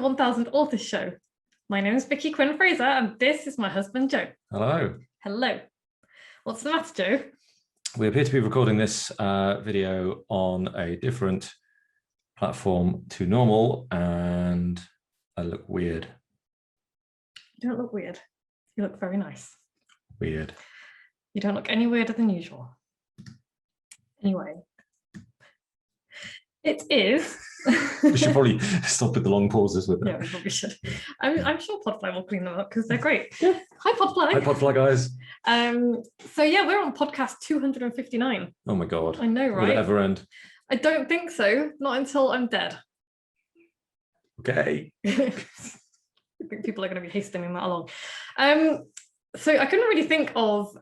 1000 Authors Show. My name is Vicky Quinn Fraser, and this is my husband, Joe. Hello. Hello. What's the matter, Joe? We appear to be recording this video on a different platform to normal, and I look weird. You don't look weird. You look very nice. Weird. You don't look any weirder than usual. Anyway, it is. We should probably stop with the long pauses with that. Yeah, we probably should. I'm sure Podfly will clean them up because they're great. Yeah. Hi, Podfly. Hi, Podfly, guys. So yeah, we're on podcast 259. Oh my God. I know, right? Will it ever end? I don't think so. Not until I'm dead. Okay. I think people are going to be hastening that along. So I couldn't really think of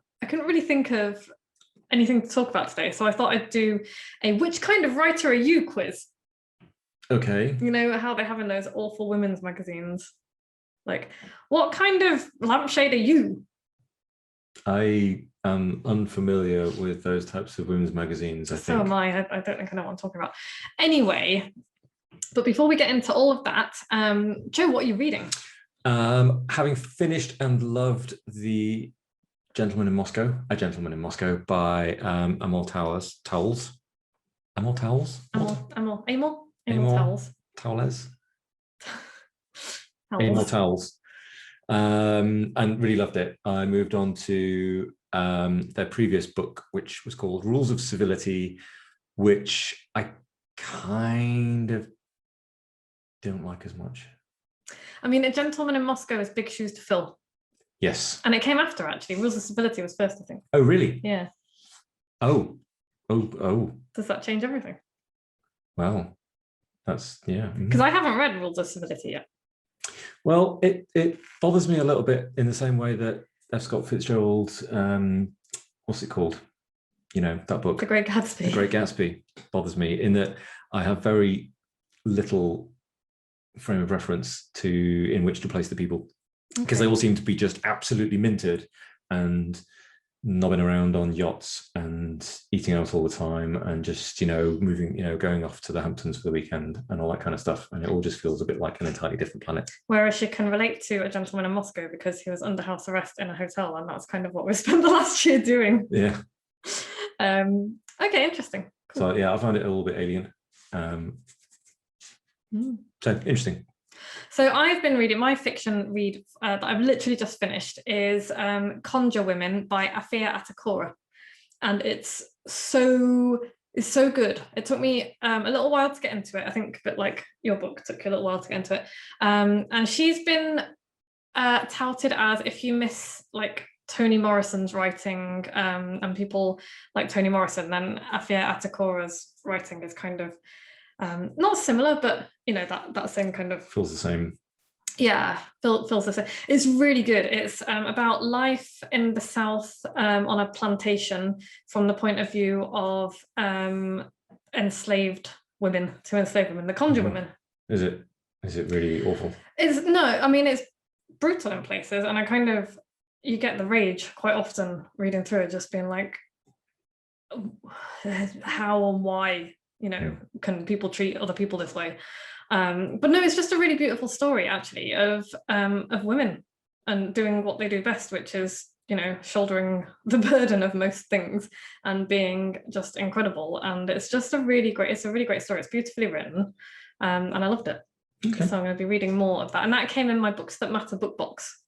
anything to talk about today. So I thought I'd do a "Which kind of writer are you?" quiz. Okay. You know how they have in those awful women's magazines? Like, what kind of lampshade are you? I am unfamiliar with those types of women's magazines, I think. So am I. I don't think I know what I'm talking about. Anyway, but before we get into all of that, Joe, what are you reading? Having finished and loved The Gentleman in Moscow, A Gentleman in Moscow by Amor Towles. Amor Towles? Amor Towles? Amor Towles. And really loved it. I moved on to their previous book, which was called Rules of Civility, which I kind of don't like as much. I mean, A Gentleman in Moscow is big shoes to fill. Yes. And it came after, actually. Rules of Civility was first, I think. Oh, really? Yeah. Oh. Does that change everything? Well, that's, yeah. Because I haven't read Rules of Civility yet. Well, it bothers me a little bit in the same way that F. Scott Fitzgerald's, what's it called? You know, that book. The Great Gatsby. The Great Gatsby bothers me in that I have very little frame of reference in which to place the people, because they all seem to be just absolutely minted and nobbing around on yachts and eating out all the time and just, you know, moving, you know, going off to the Hamptons for the weekend and all that kind of stuff. And it all just feels a bit like an entirely different planet. Whereas she can relate to A Gentleman in Moscow because he was under house arrest in a hotel, and that's kind of what we spent the last year doing. Yeah. Okay, interesting. Cool. So yeah, I found it a little bit alien. So interesting. So I've been reading, my fiction read that I've literally just finished is Conjure Women by Afia Atakora. And it's so good. It took me a little while to get into it. I think a bit like your book took you a little while to get into it. And she's been touted as, if you miss like Toni Morrison's writing and people like Toni Morrison, then Afia Atakora's writing is kind of not similar, but you know, that same kind of feels the same. Yeah, feels the same. It's really good. It's about life in the South on a plantation from the point of view of enslaved women, the Conjure women. Is it really awful? I mean, it's brutal in places, and you get the rage quite often reading through it, just being like, how and why, you know, can people treat other people this way? But no, it's just a really beautiful story, actually, of women and doing what they do best, which is, you know, shouldering the burden of most things and being just incredible. And it's just a really great story. It's beautifully written, and I loved it. Okay. So I'm going to be reading more of that. And that came in my Books That Matter book box.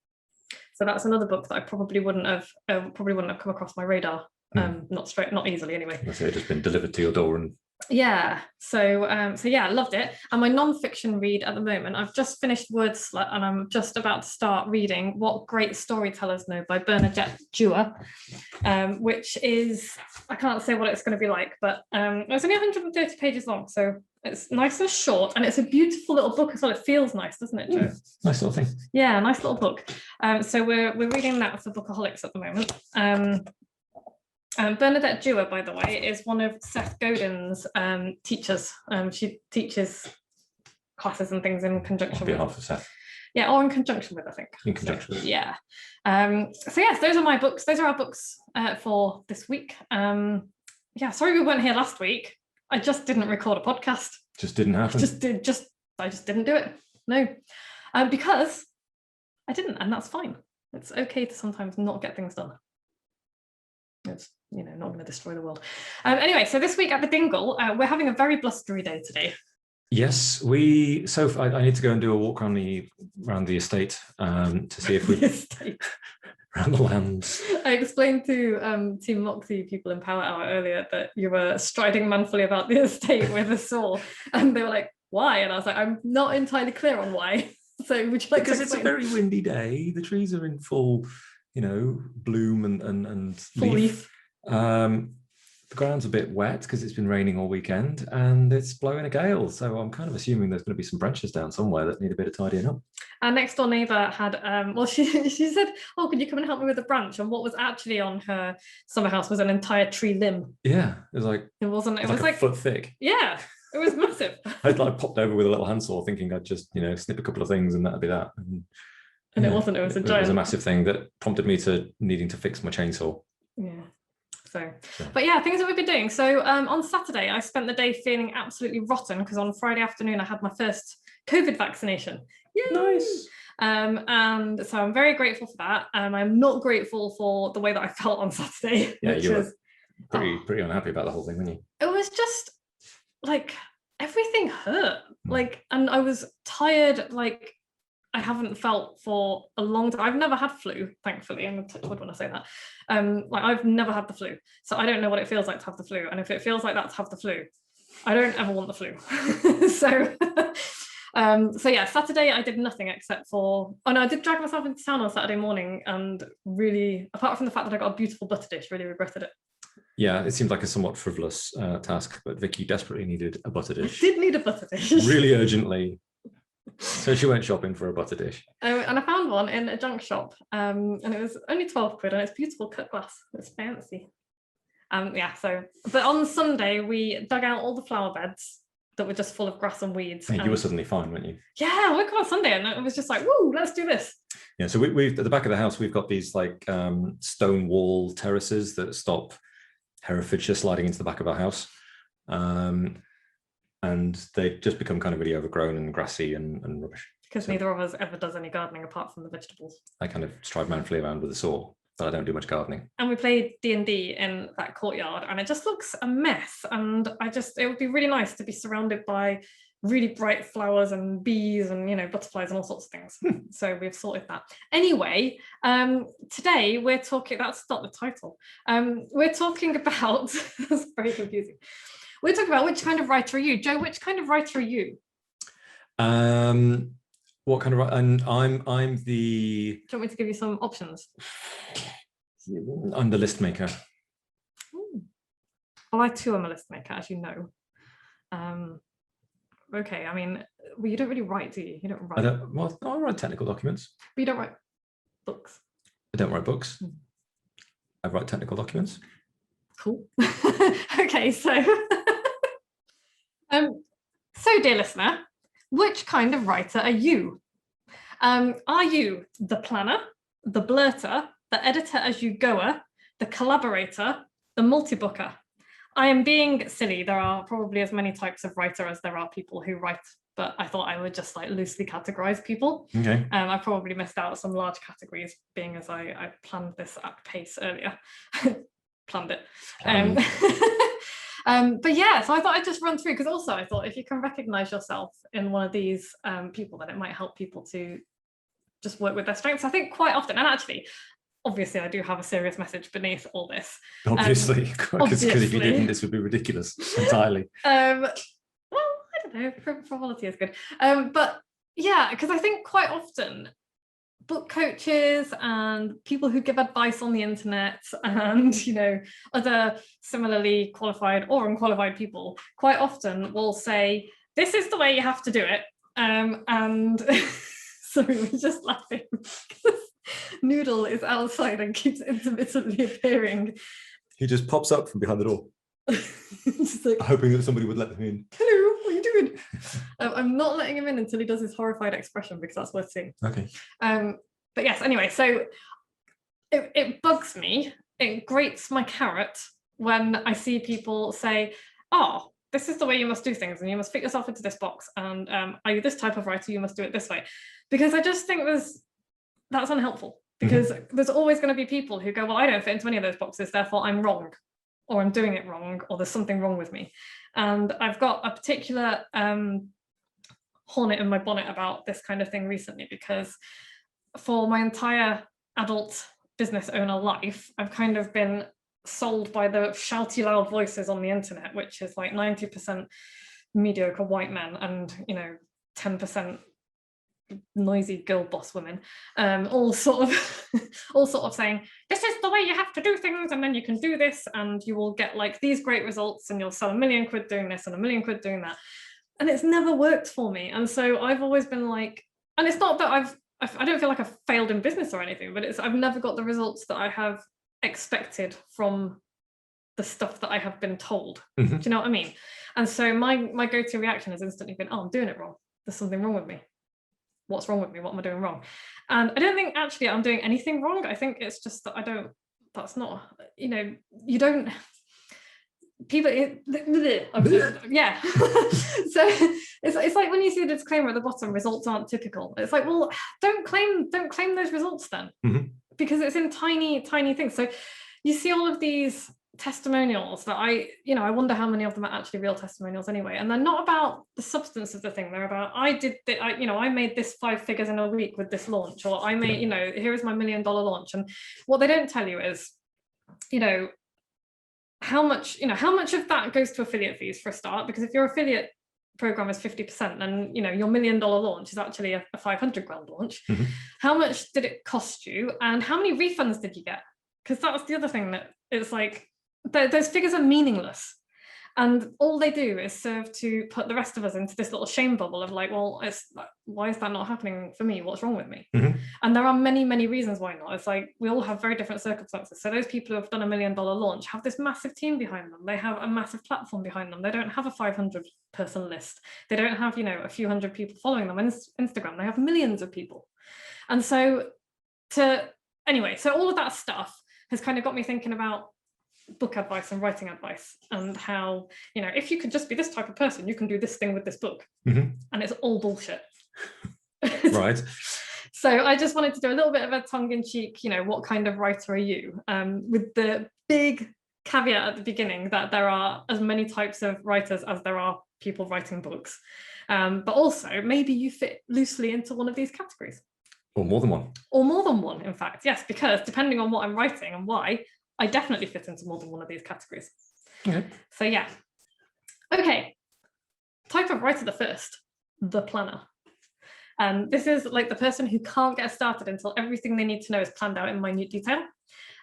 So that's another book that I probably wouldn't have come across my radar. Not easily anyway. I say it's just been delivered to your door and. Yeah, so yeah, I loved it. And my non-fiction read at the moment, I've just finished Word Slut, and I'm just about to start reading What Great Storytellers Know by Bernadette Dewar, which is, I can't say what it's going to be like, but it's only 130 pages long, so it's nice and short, and it's a beautiful little book as well. It feels nice, doesn't it, Joe? Nice little thing. Yeah, nice little book. So we're reading that for Bookaholics at the moment. Bernadette Dewar, by the way, is one of Seth Godin's teachers. She teaches classes and things in conjunction on behalf of Seth. Yeah, or in conjunction with, I think. In conjunction with. Yeah. So yes, those are my books. Those are our books for this week. Yeah, sorry we weren't here last week. I just didn't record a podcast. Just didn't happen. I just didn't do it. No, because I didn't, and that's fine. It's okay to sometimes not get things done. It's, you know, not going to destroy the world. Anyway, so this week at the Dingle, we're having a very blustery day today. Yes, I need to go and do a walk around the estate to see if we around the lambs. I explained to Team Moxie people in Power Hour earlier that you were striding manfully about the estate with a saw, and they were like, "Why?" And I was like, "I'm not entirely clear on why." So would you like because to it's a very windy day. The trees are in full, bloom and full leaf. The ground's a bit wet because it's been raining all weekend and it's blowing a gale. So I'm kind of assuming there's going to be some branches down somewhere that need a bit of tidying up. Our next door neighbour had, she said, "Oh, could you come and help me with a branch?" And what was actually on her summer house was an entire tree limb. Yeah, it was like it was like a foot thick. Yeah, it was massive. I popped over with a little handsaw thinking I'd just snip a couple of things and that'd be that. And it wasn't. It was a giant. It was a massive thing that prompted me to needing to fix my chainsaw. Yeah. So, but yeah, things that we've been doing. So on Saturday, I spent the day feeling absolutely rotten because on Friday afternoon I had my first COVID vaccination. Yay! Nice. And so I'm very grateful for that. I'm not grateful for the way that I felt on Saturday. Yeah, you were pretty unhappy about the whole thing, weren't you? It was just like everything hurt. And I was tired. I haven't felt for a long time. I've never had flu, thankfully. I'm touch wood when I say that. I've never had the flu, so I don't know what it feels like to have the flu. And if it feels like that to have the flu, I don't ever want the flu. So yeah, Saturday I did nothing except for. Oh no, I did drag myself into town on Saturday morning, and really, apart from the fact that I got a beautiful butter dish, really regretted it. Yeah, it seemed like a somewhat frivolous task, but Vicky desperately needed a butter dish. I did need a butter dish. Really urgently. So she went shopping for a butter dish. And I found one in a junk shop, and it was only 12 quid, and it's beautiful cut glass. It's fancy. But on Sunday we dug out all the flower beds that were just full of grass and weeds. Yeah, you were suddenly fine, weren't you? Yeah, I woke up on Sunday and it was just like, woo, let's do this. Yeah, so we've at the back of the house, we've got these stone wall terraces that stop Herefordshire sliding into the back of our house. And they've just become kind of really overgrown and grassy and rubbish. Because neither of us ever does any gardening apart from the vegetables. I kind of stride manfully around with a saw, but I don't do much gardening. And we played D&D in that courtyard, and it just looks a mess. And it would be really nice to be surrounded by really bright flowers and bees and butterflies and all sorts of things. So we've sorted that. Anyway, today we're talking. That's not the title. We're talking about. That's very confusing. We're talking about which kind of writer are you, Joe? Which kind of writer are you? What kind of writer? And I'm the. Do you want me to give you some options? I'm the list maker. Well, I too am a list maker, as you know. Okay, I mean, well, you don't really write, do you? You don't write. I write technical documents. But you don't write books. I don't write books. I write technical documents. Cool. Okay, so dear listener, which kind of writer are you? Are you the planner, the blurter, the editor as you goer, the collaborator, the multi-booker? I am being silly. There are probably as many types of writer as there are people who write, but I thought I would just loosely categorize people. Okay. I probably missed out some large categories, being as I planned this at pace earlier. Planned it. But yeah, so I thought I'd just run through, because also I thought if you can recognize yourself in one of these people, then it might help people to just work with their strengths. I think quite often, and actually, obviously I do have a serious message beneath all this. Obviously, because if you didn't, this would be ridiculous entirely. Well, I don't know, frivolity is good. But yeah, because I think quite often book coaches and people who give advice on the internet and other similarly qualified or unqualified people quite often will say, this is the way you have to do it. And sorry, we're just laughing because Noodle is outside and keeps intermittently appearing. He just pops up from behind the door. Just hoping that somebody would let him in. Hello, what are you doing? I'm not letting him in until he does his horrified expression, because that's worth seeing. Okay. But yes, anyway, so it bugs me, it grates my carrot when I see people say, oh, this is the way you must do things, and you must fit yourself into this box, and are you this type of writer, you must do it this way. Because I just think that's unhelpful, because there's always going to be people who go, well, I don't fit into any of those boxes, therefore I'm wrong, or I'm doing it wrong, or there's something wrong with me. And I've got a particular hornet in my bonnet about this kind of thing recently, because for my entire adult business owner life, I've kind of been sold by the shouty loud voices on the internet, which is like 90% mediocre white men and 10% noisy girl boss women, all sort of saying, this is the way you have to do things, and then you can do this and you will get like these great results, and you'll sell £1 million doing this and £1 million doing that. And it's never worked for me. And so I've always been like, and it's not that I don't feel like I've failed in business or anything, but I've never got the results that I have expected from the stuff that I have been told. Do you know what I mean? And so my go-to reaction has instantly been, oh, I'm doing it wrong. There's something wrong with me. What's wrong with me? What am I doing wrong? And I don't think actually I'm doing anything wrong. I think it's just that that's not, you don't, people, yeah. So it's like when you see the disclaimer at the bottom, results aren't typical. It's like, well, don't claim those results then, because it's in tiny things. So you see all of these testimonials that I wonder how many of them are actually real testimonials anyway, and they're not about the substance of the thing. They're about, I made this 5 figures in a week with this launch, or I made, here is my $1 million launch. And what they don't tell you is, how much of that goes to affiliate fees for a start, because if your affiliate program is 50%, then your $1 million launch is actually a 500 grand launch. How much did it cost you, and how many refunds did you get? Because that's the other thing, that it's like those figures are meaningless, and all they do is serve to put the rest of us into this little shame bubble of like, well, why is that not happening for me? What's wrong with me? And there are many reasons why not. It's like we all have very different circumstances. So those people who have done $1 million launch have this massive team behind them. They have a massive platform behind them. They don't have a 500 person list. They don't have a few hundred people following them on Instagram. They have millions of people. And so so all of that stuff has kind of got me thinking about book advice and writing advice, and how if you could just be this type of person, you can do this thing with this book. And it's all bullshit. Right. So I just wanted to do a little bit of a tongue-in-cheek, what kind of writer are you, with the big caveat at the beginning that there are as many types of writers as there are people writing books, but also maybe you fit loosely into one of these categories, or more than one, in fact. Yes, because depending on what I'm writing and why, I definitely fit into more than one of these categories. Okay. So yeah. Okay. Type of writer, the first, the planner. This is like the person who can't get started until everything they need to know is planned out in minute detail.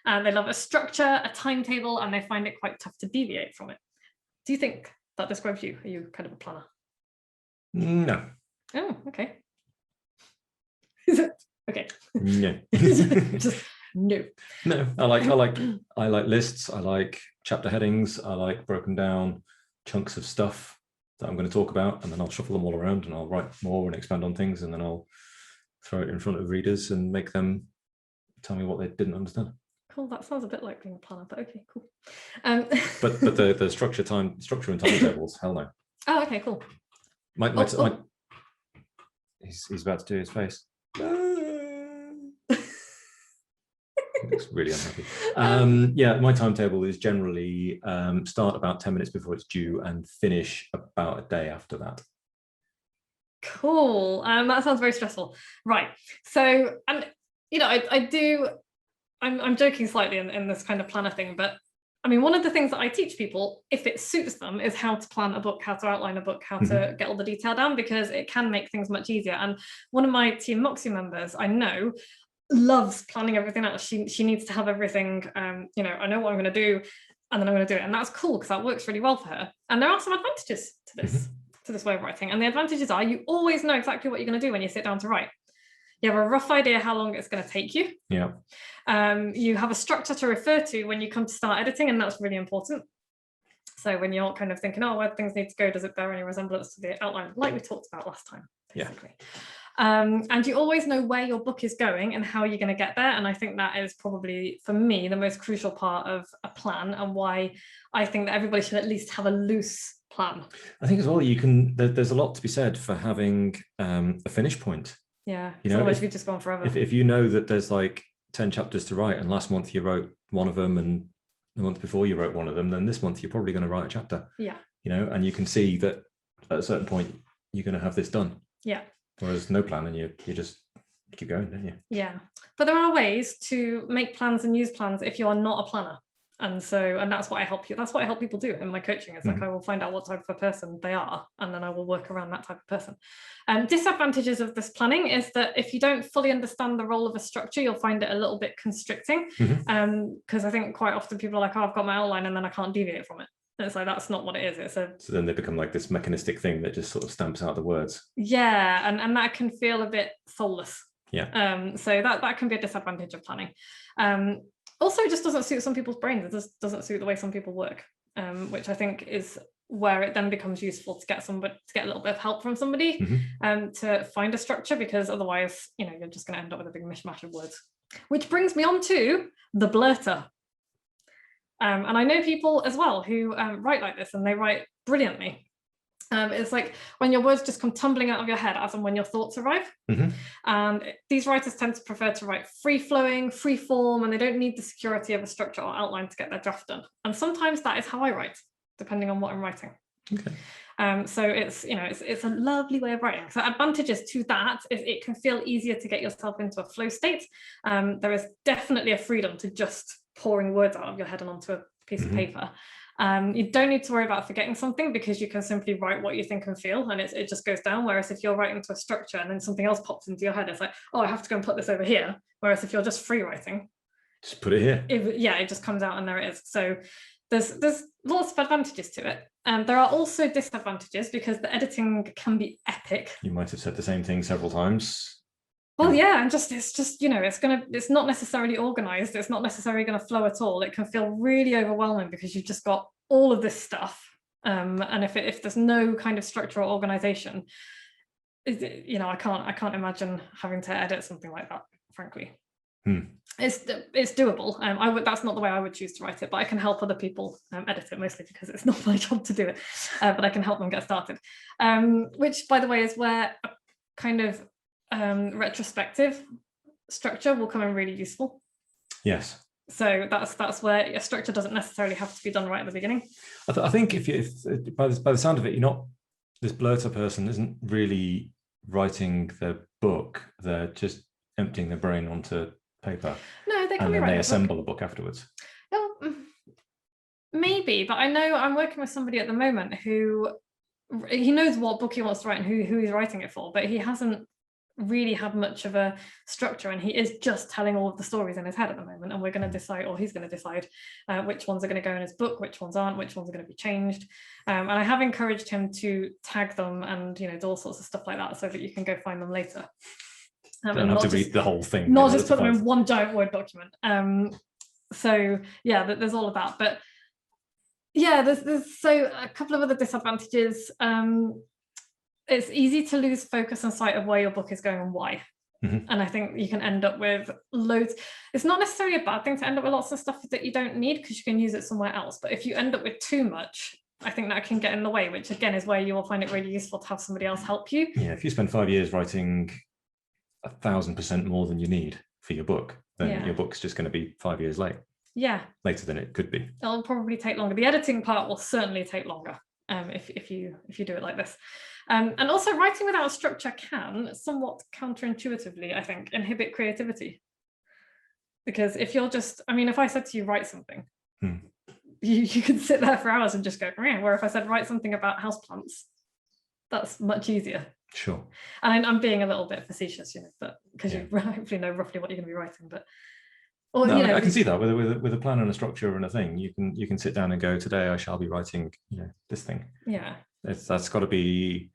They love a structure, a timetable, and they find it quite tough to deviate from it. Do you think that describes you? Are you kind of a planner? No. Oh, okay. Is it? Okay. No. Just no. No. I like lists. I like chapter headings. I like broken down chunks of stuff that I'm going to talk about, and then I'll shuffle them all around, and I'll write more and expand on things, and then I'll throw it in front of readers and make them tell me what they didn't understand. Cool. That sounds a bit like being a planner, but okay, cool. But the structure and timetables, hell no. Oh, okay, cool. He's about to do his face. He looks really unhappy. Yeah, my timetable is generally start about 10 minutes before it's due and finish about a day after that. Cool. That sounds very stressful. Right. So, and I'm joking slightly in this kind of planner thing, but I mean, one of the things that I teach people, if it suits them, is how to plan a book, how to outline a book, how to get all the detail down, because it can make things much easier. And one of my Team Moxie members, I know, loves planning everything out. She needs to have everything, I know what I'm going to do, and then I'm going to do it. And that's cool, because that works really well for her. And there are some advantages to this way of writing. And the advantages are, you always know exactly what you're going to do when you sit down to write. You have a rough idea how long it's going to take you. Yeah. You have a structure to refer to when you come to start editing, and that's really important. So when you're kind of thinking, oh, where things need to go, does it bear any resemblance to the outline, like we talked about last time, basically. Yeah. And you always know where your book is going and how you're going to get there. And I think that is probably, for me, the most crucial part of a plan, and why I think that everybody should at least have a loose plan. I think as well, there's a lot to be said for having a finish point. Yeah, you know, otherwise you could just go on forever. If you know that there's like 10 chapters to write, and last month you wrote one of them, and the month before you wrote one of them, then this month you're probably going to write a chapter. Yeah. And you can see that at a certain point you're going to have this done. Yeah. Whereas no plan, and you just keep going, don't you? Yeah. But there are ways to make plans and use plans if you are not a planner. And that's what I help you. That's what I help people do in my coaching. It's like I will find out what type of a person they are, and then I will work around that type of person. Disadvantages of this planning is that if you don't fully understand the role of a structure, you'll find it a little bit constricting. Because I think quite often people are like, oh, I've got my outline and then I can't deviate from it. And it's like, that's not what it is. So then they become like this mechanistic thing that just sort of stamps out the words. Yeah, and that can feel a bit soulless. Yeah. So that can be a disadvantage of planning. Also, it just doesn't suit some people's brains. It just doesn't suit the way some people work, which I think is where it then becomes useful to get a little bit of help from somebody to find a structure, because otherwise, you're just going to end up with a big mishmash of words. Which brings me on to the blurter. And I know people as well who write like this, and they write brilliantly. It's like when your words just come tumbling out of your head as and when your thoughts arrive. And these writers tend to prefer to write free-flowing, free-form, and they don't need the security of a structure or outline to get their draft done. And sometimes that is how I write, depending on what I'm writing. Okay. So it's a lovely way of writing. So advantages to that is it can feel easier to get yourself into a flow state. There is definitely a freedom to just pouring words out of your head and onto a piece of paper. You don't need to worry about forgetting something, because you can simply write what you think and feel, and it just goes down. Whereas if you're writing to a structure and then something else pops into your head, it's like, oh, I have to go and put this over here. Whereas if you're just free writing, just put it here. It just comes out and there it is. So there's lots of advantages to it. There are also disadvantages, because the editing can be epic. You might have said the same thing several times. Well, yeah, and it's not necessarily organized. It's not necessarily going to flow at all. It can feel really overwhelming because you've just got all of this stuff. And if there's no kind of structure or organization, I can't imagine having to edit something like that, frankly. It's doable. That's not the way I would choose to write it, but I can help other people edit it, mostly because it's not my job to do it. But I can help them get started. Which, by the way, is where a kind of retrospective structure will come in really useful. Yes. So that's where a structure doesn't necessarily have to be done right at the beginning. I think if by the sound of it, this blurter person isn't really writing their book. They're just emptying their brain onto paper. No, they can and be then they a assemble a book afterwards. Well, maybe, but I know I'm working with somebody at the moment who he knows what book he wants to write and who he's writing it for, but he hasn't really had much of a structure, and he is just telling all of the stories in his head at the moment, and we're going to decide, or he's going to decide which ones are going to go in his book, which ones aren't, which ones are going to be changed. And I have encouraged him to tag them and do all sorts of stuff like that, so that you can go find them later. Don't have to read the whole thing. Not just put them in one giant Word document. So yeah, there's all of that. But yeah, there's so a couple of other disadvantages. It's easy to lose focus and sight of where your book is going and why. And I think you can end up with loads. It's not necessarily a bad thing to end up with lots of stuff that you don't need, because you can use it somewhere else. But if you end up with too much, I think that can get in the way, which again is where you will find it really useful to have somebody else help you. Yeah, if you spend 5 years writing 1,000% more than you need for your book, then your book's just going to be 5 years late. Yeah. Later than it could be. It'll probably take longer. The editing part will certainly take longer if you do it like this. And also, writing without a structure can somewhat counterintuitively, I think, inhibit creativity. Because if you're just, if I said to you, write something, you could sit there for hours and just go, where if I said, write something about houseplants, that's much easier. Sure. And I'm being a little bit facetious, but because you hopefully know roughly what you're going to be writing. But I can see that with a plan and a structure and a thing, you can sit down and go, today I shall be writing this thing. Yeah. That's got to be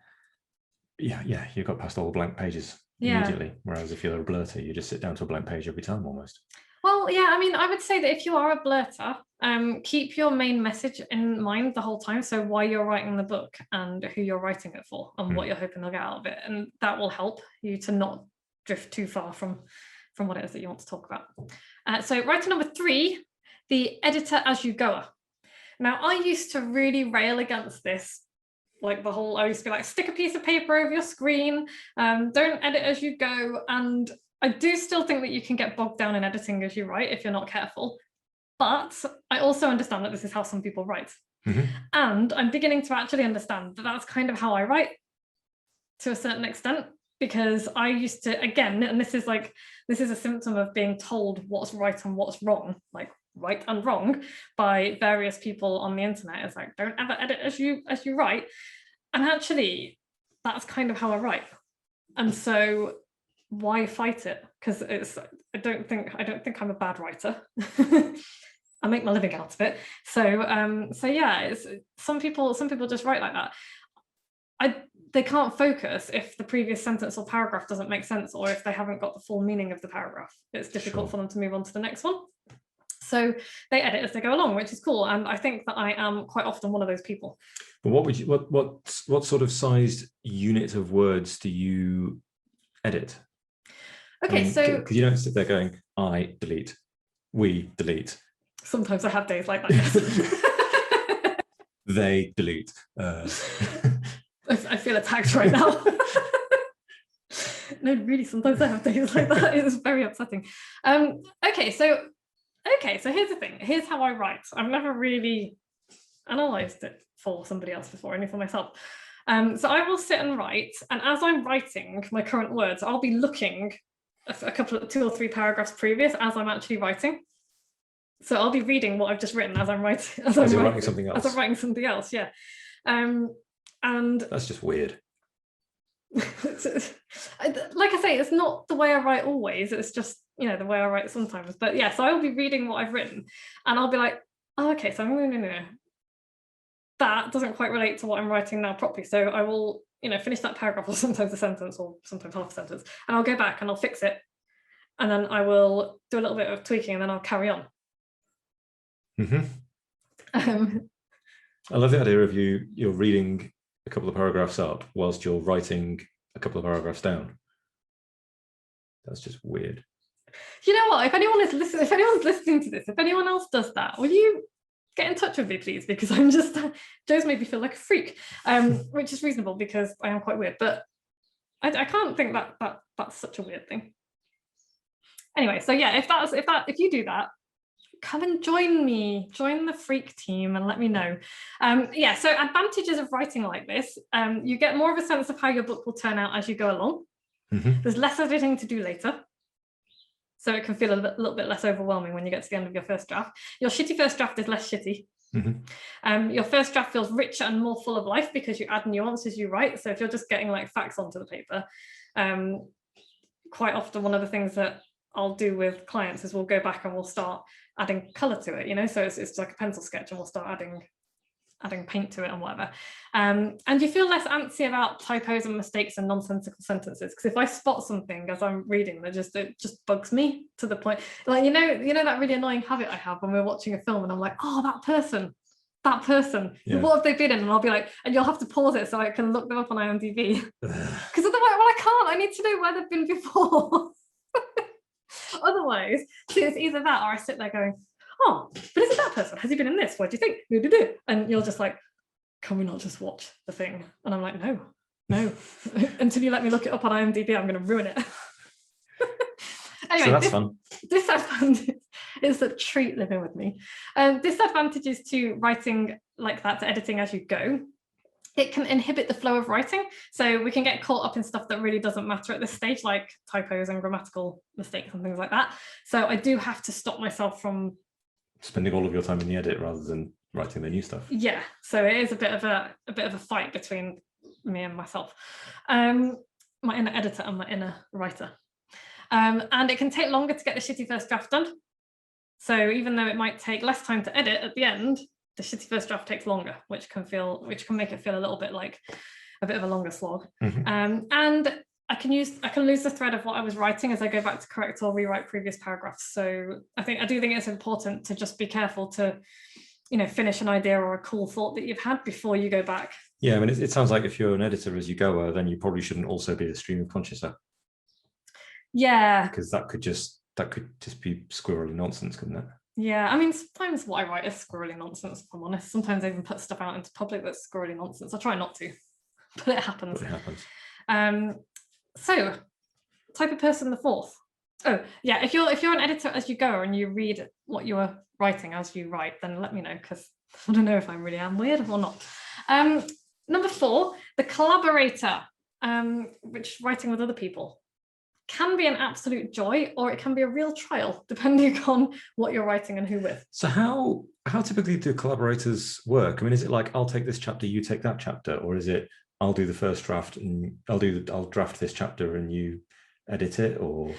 you've got past all the blank pages immediately. Whereas if you're a blurter, you just sit down to a blank page every time almost. Well, yeah, I would say that if you are a blurter, keep your main message in mind the whole time. So why you're writing the book and who you're writing it for and what you're hoping they'll get out of it. And that will help you to not drift too far from what it is that you want to talk about. So writer number 3, the editor as you goer. Now, I used to really rail against this Like the whole, I used to be like, stick a piece of paper over your screen, don't edit as you go. And I do still think that you can get bogged down in editing as you write if you're not careful. But I also understand that this is how some people write. And I'm beginning to actually understand that that's kind of how I write to a certain extent, because I used to, again, and this is a symptom of being told what's right and what's wrong, like right and wrong, by various people on the internet. It's like, don't ever edit as you write. And actually, that's kind of how I write. And so why fight it? Because I don't think I'm a bad writer. I make my living out of it. So yeah, it's some people just write like that. They can't focus if the previous sentence or paragraph doesn't make sense, or if they haven't got the full meaning of the paragraph. It's difficult for them to move on to the next one. So they edit as they go along, which is cool. And I think that I am quite often one of those people. But what sort of sized unit of words do you edit? Okay, so because you don't sit there going, I delete, we delete. Sometimes I have days like that. They delete. I feel attacked right now. No, really, sometimes I have days like that. It's very upsetting. Okay, so here's the thing. Here's how I write. I've never really analysed it for somebody else before, only for myself. So I will sit and write, and as I'm writing my current words, I'll be looking a couple of 2 or 3 paragraphs previous as I'm actually writing. So I'll be reading what I've just written as I'm writing. As I'm writing something else. As I'm writing something else, yeah. And that's just weird. Like I say, it's not the way I write always. It's just, the way I write sometimes. But yeah, so I'll be reading what I've written, and I'll be like, oh, okay, so that doesn't quite relate to what I'm writing now properly. So I will, finish that paragraph, or sometimes a sentence, or sometimes half a sentence, and I'll go back and I'll fix it, and then I will do a little bit of tweaking, and then I'll carry on. I love the idea of you're reading a couple of paragraphs up whilst you're writing a couple of paragraphs down. That's just weird. You know what? If anyone's listening to this, if anyone else does that, will you get in touch with me, please? Because Joe's made me feel like a freak, which is reasonable because I am quite weird. But I can't think that that's such a weird thing. Anyway, so yeah, if you do that, come and join the freak team and let me know. Yeah, so advantages of writing like this: you get more of a sense of how your book will turn out as you go along. There's less editing to do later, so it can feel a little bit less overwhelming when you get to the end of your first draft. Your shitty first draft is less shitty. Your first draft feels richer and more full of life because you add nuance as you write. So if you're just getting like facts onto the paper, quite often one of the things that I'll do with clients is we'll go back and we'll start adding color to it, so it's like a pencil sketch, and we'll start adding paint to it and whatever. And you feel less antsy about typos and mistakes and nonsensical sentences, because if I spot something as I'm reading it just bugs me to the point, like that really annoying habit I have when we're watching a film and I'm like, oh, that person, yeah. What have they been in? And I'll be like, and you'll have to pause it so I can look them up on IMDb, because otherwise, I can't. I need to know where they've been before. Otherwise, so it's either that or I sit there going, oh, but is it that person? Has he been in this? What do you think? And you're just like, can we not just watch the thing? And I'm like, no. Until you let me look it up on IMDb, I'm going to ruin it. Anyway, so that's fun. Disadvantage is a treat living with me. Disadvantages to writing like that, to editing as you go. It can inhibit the flow of writing. So we can get caught up in stuff that really doesn't matter at this stage, like typos and grammatical mistakes and things like that. So I do have to stop myself from spending all of your time in the edit rather than writing the new stuff. Yeah, so it is a bit of a fight between me and myself, my inner editor and my inner writer. And it can take longer to get the shitty first draft done. So even though it might take less time to edit at the end, the shitty first draft takes longer, which can make it feel a little bit like a bit of a longer slog. And I can lose the thread of what I was writing as I go back to correct or rewrite previous paragraphs. So I do think it's important to just be careful to, finish an idea or a cool thought that you've had before you go back. Yeah, I mean, it sounds like if you're an editor as you go, then you probably shouldn't also be a stream of consciousness. Yeah, because that could just be squirrely nonsense, couldn't it? Yeah, I mean, sometimes what I write is squirrely nonsense, if I'm honest. Sometimes I even put stuff out into public that's squirrely nonsense. I try not to, but it happens. But it happens. So, type of person, the fourth. Oh, yeah, if you're an editor as you go and you read what you're writing as you write, then let me know, because I don't know if I really am weird or not. Number 4, the collaborator, which is writing with other people. Can be an absolute joy, or it can be a real trial, depending on what you're writing and who with. So how typically do collaborators work? I mean, is it like, I'll take this chapter, you take that chapter, or is it, I'll do the first draft and I'll draft this chapter and you edit it? Or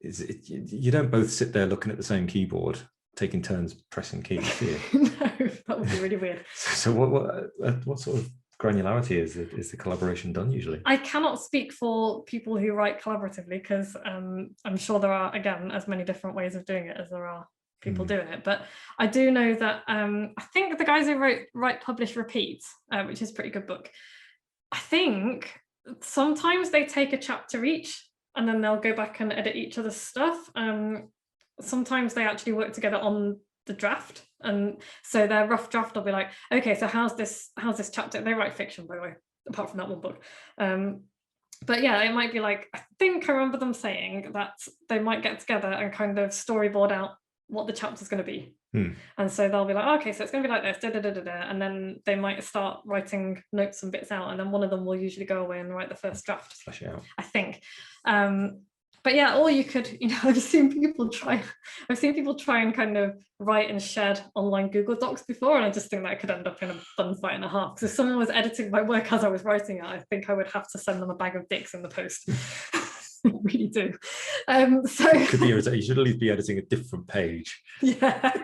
is it, you don't both sit there looking at the same keyboard, taking turns pressing keys, do you? No, that would be really weird. So what sort of granularity is the collaboration done usually? I cannot speak for people who write collaboratively, because I'm sure there are, again, as many different ways of doing it as there are people doing it. But I do know that I think the guys who wrote Write, Publish, Repeat, which is a pretty good book, I think sometimes they take a chapter each and then they'll go back and edit each other's stuff. Sometimes they actually work together on the draft, and so their rough draft will be like, okay, so how's this chapter? They write fiction, by the way, apart from that one book. But yeah, it might be like, I think I remember them saying that they might get together and kind of storyboard out what the chapter's going to be. And so they'll be like, oh, okay, so it's going to be like this, and then they might start writing notes and bits out, and then one of them will usually go away and write the first draft, Flesh it out, I think. But yeah, or you could, I've seen people try and kind of write and share online Google Docs before, and I just think that could end up in a bun fight and a half. Because if someone was editing my work as I was writing it, I think I would have to send them a bag of dicks in the post. I really do. So it could be irritating. You should at least be editing a different page. Yeah.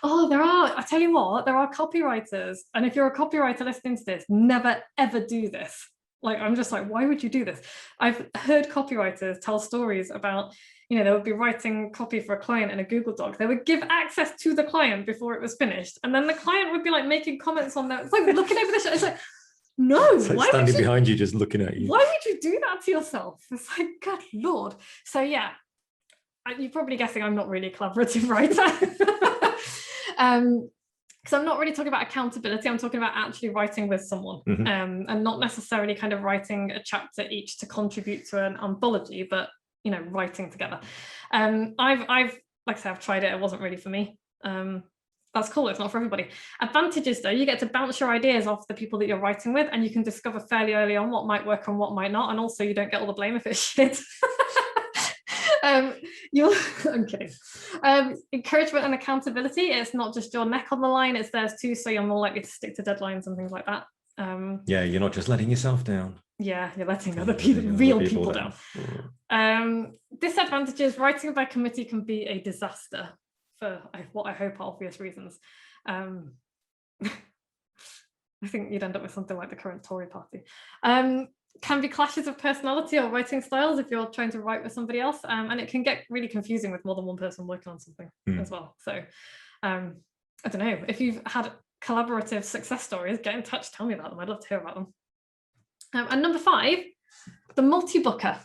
Oh, I tell you what, there are copywriters, and if you're a copywriter listening to this, never ever do this. Like, I'm just like, why would you do this? I've heard copywriters tell stories about, they would be writing copy for a client in a Google Doc. They would give access to the client before it was finished, and then the client would be like making comments on that. It's like looking over the show. It's like, no, it's like standing behind you, just looking at you. Why would you do that to yourself? It's like, good Lord. So yeah, you're probably guessing I'm not really a collaborative writer. Because I'm not really talking about accountability. I'm talking about actually writing with someone, and not necessarily kind of writing a chapter each to contribute to an anthology, but writing together. I've like I said, I've tried it. It wasn't really for me. That's cool. It's not for everybody. Advantages, though, you get to bounce your ideas off the people that you're writing with, and you can discover fairly early on what might work and what might not. And also, you don't get all the blame if it's shit. I'm kidding. Encouragement and accountability, it's not just your neck on the line, it's theirs too, so you're more likely to stick to deadlines and things like that. Yeah, you're not just letting yourself down. Yeah, you're letting other people, real people down. Disadvantages, writing by committee can be a disaster for what I hope are obvious reasons. I think you'd end up with something like the current Tory party. Can be clashes of personality or writing styles if you're trying to write with somebody else, and it can get really confusing with more than one person working on something as well. So I don't know, if you've had collaborative success stories, get in touch, tell me about them. I'd love to hear about them. And number 5, the multi-booker,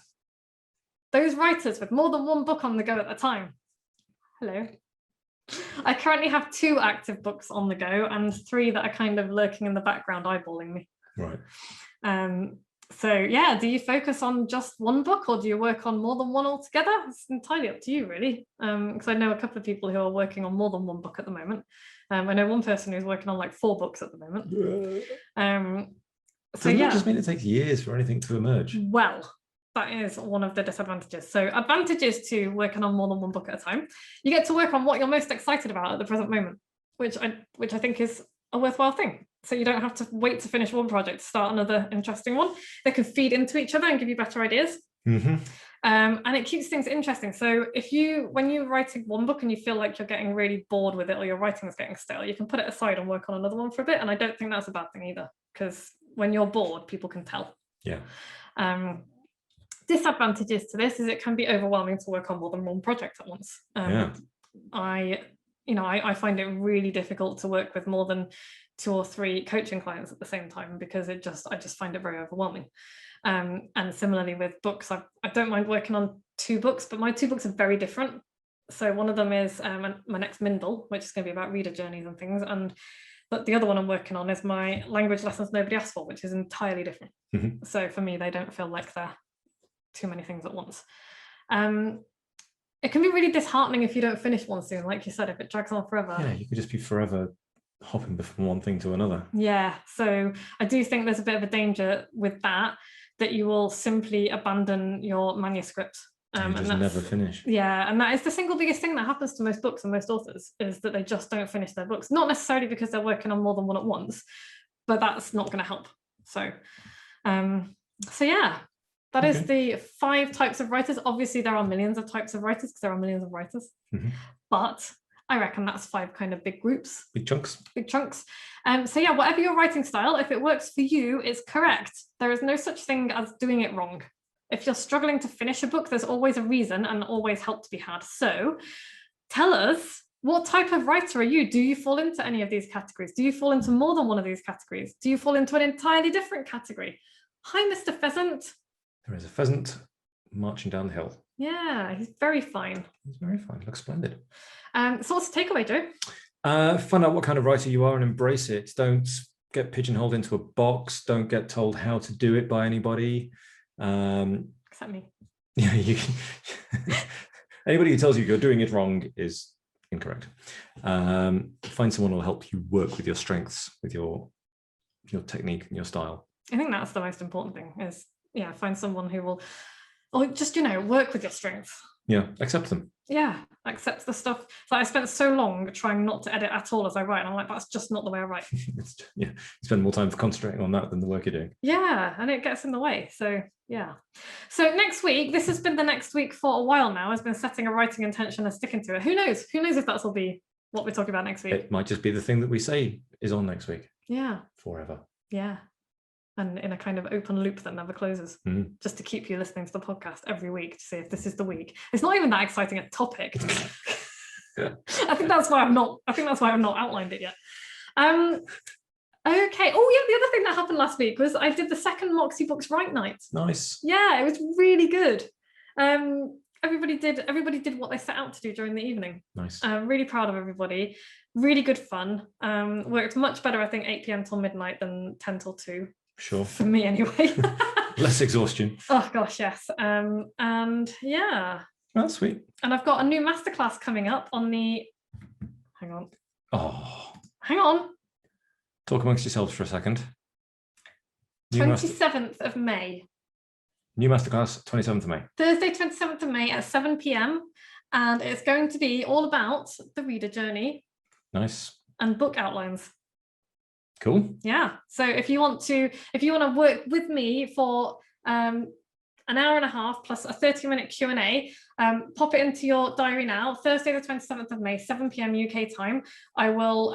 those writers with more than one book on the go at a time. Hello. I currently have 2 active books on the go and 3 that are kind of lurking in the background eyeballing me. Right. So yeah, do you focus on just one book, or do you work on more than one altogether? It's entirely up to you, really. Because I know a couple of people who are working on more than one book at the moment. I know one person who's working on like 4 books at the moment. So doesn't yeah, that just mean it takes years for anything to emerge? Well, that is one of the disadvantages. So advantages to working on more than one book at a time. You get to work on what you're most excited about at the present moment, which I think is a worthwhile thing. So you don't have to wait to finish one project to start another interesting one. They can feed into each other and give you better ideas. And it keeps things interesting. So when you're writing one book and you feel like you're getting really bored with it, or your writing is getting stale, you can put it aside and work on another one for a bit. And I don't think that's a bad thing either, because when you're bored, people can tell. Yeah. Disadvantages to this is it can be overwhelming to work on more than one project at once. I find it really difficult to work with more than 2 or 3 coaching clients at the same time, because I just find it very overwhelming. And similarly with books, I don't mind working on 2 books, but my 2 books are very different. So one of them is my next Mindle, which is going to be about reader journeys and things. But the other one I'm working on is my language lessons nobody asked for, which is entirely different. Mm-hmm. So for me, they don't feel like they're too many things at once. It can be really disheartening if you don't finish one soon, like you said, if it drags on forever. Yeah, you could just be forever hopping from one thing to another. Yeah, so I do think there's a bit of a danger with that you will simply abandon your manuscript. And just never finish. Yeah, and that is the single biggest thing that happens to most books and most authors, is that they just don't finish their books. Not necessarily because they're working on more than one at once, but that's not going to help. So yeah, that is the 5 types of writers. Obviously, there are millions of types of writers because there are millions of writers. Mm-hmm. But I reckon that's 5 kind of big groups. Big chunks. Big chunks. So yeah, whatever your writing style, if it works for you, it's correct. There is no such thing as doing it wrong. If you're struggling to finish a book, there's always a reason and always help to be had. So tell us, what type of writer are you? Do you fall into any of these categories? Do you fall into more than one of these categories? Do you fall into an entirely different category? Hi, Mr. Pheasant. There is a pheasant marching down the hill. Yeah, he's very fine. He's very fine. Looks splendid. So what's the takeaway, Joe? Find out what kind of writer you are and embrace it. Don't get pigeonholed into a box. Don't get told how to do it by anybody. Except me. Yeah, anybody who tells you you're doing it wrong is incorrect. Find someone who will help you work with your strengths, with your technique and your style. I think that's the most important thing is, find someone who will, or just, work with your strengths. Yeah, accept them. Yeah, accept the stuff. So I spent so long trying not to edit at all as I write. And I'm like, that's just not the way I write. You spend more time concentrating on that than the work you're doing. Yeah, and it gets in the way. So yeah. So next week, this has been the next week for a while now. I've been setting a writing intention and sticking to it. Who knows? Who knows if that will be what we're talking about next week? It might just be the thing that we say is on next week. Yeah. Forever. Yeah. And in a kind of open loop that never closes, just to keep you listening to the podcast every week to see if this is the week. It's not even that exciting a topic. I think that's why I've not outlined it yet. Okay. Oh yeah, the other thing that happened last week was I did the second Moxie Books Write Night. Nice. Yeah, it was really good. Everybody did what they set out to do during the evening. Nice. Really proud of everybody. Really good fun. Worked much better, I think, 8 p.m. till midnight than 10 till 2. Sure. For me, anyway. Less exhaustion. Oh gosh, yes. And yeah. That's sweet. And I've got a new masterclass coming up on the. Hang on. Oh. Hang on. Talk amongst yourselves for a second. 27th of May. New masterclass, 27th of May. Thursday, 27th of May at 7 p.m. And it's going to be all about the reader journey. Nice. And book outlines. Cool. Yeah. So if you want to work with me for an hour and a half plus a 30-minute Q&A, pop it into your diary now. Thursday, the 27th of May, 7 p.m. UK time. I will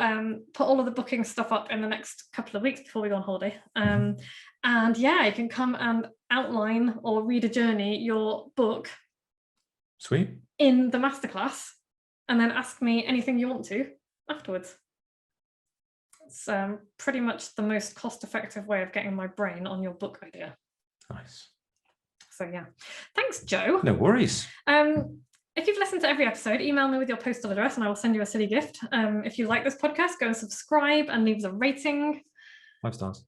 put all of the booking stuff up in the next couple of weeks before we go on holiday. And yeah, you can come and outline or read a journey your book. Sweet. In the masterclass, and then ask me anything you want to afterwards. It's pretty much the most cost-effective way of getting my brain on your book idea. Nice. So yeah, thanks, Joe. No worries. If you've listened to every episode, email me with your postal address and I will send you a silly gift. If you like this podcast, go and subscribe and leave us a rating. 5 stars.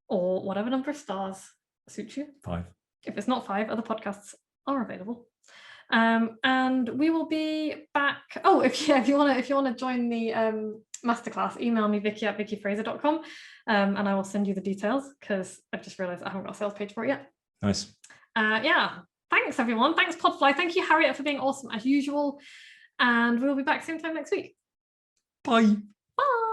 Or whatever number of stars suits you. 5. If it's not 5, other podcasts are available. And we will be back. Oh, if you want to join the masterclass, email me vicky@vickyfraser.com, and I will send you the details because I've just realized I haven't got a sales page for it yet. Nice. Yeah. Thanks everyone. Thanks Podfly. Thank you Harriet for being awesome as usual. And we'll be back same time next week. Bye. Bye.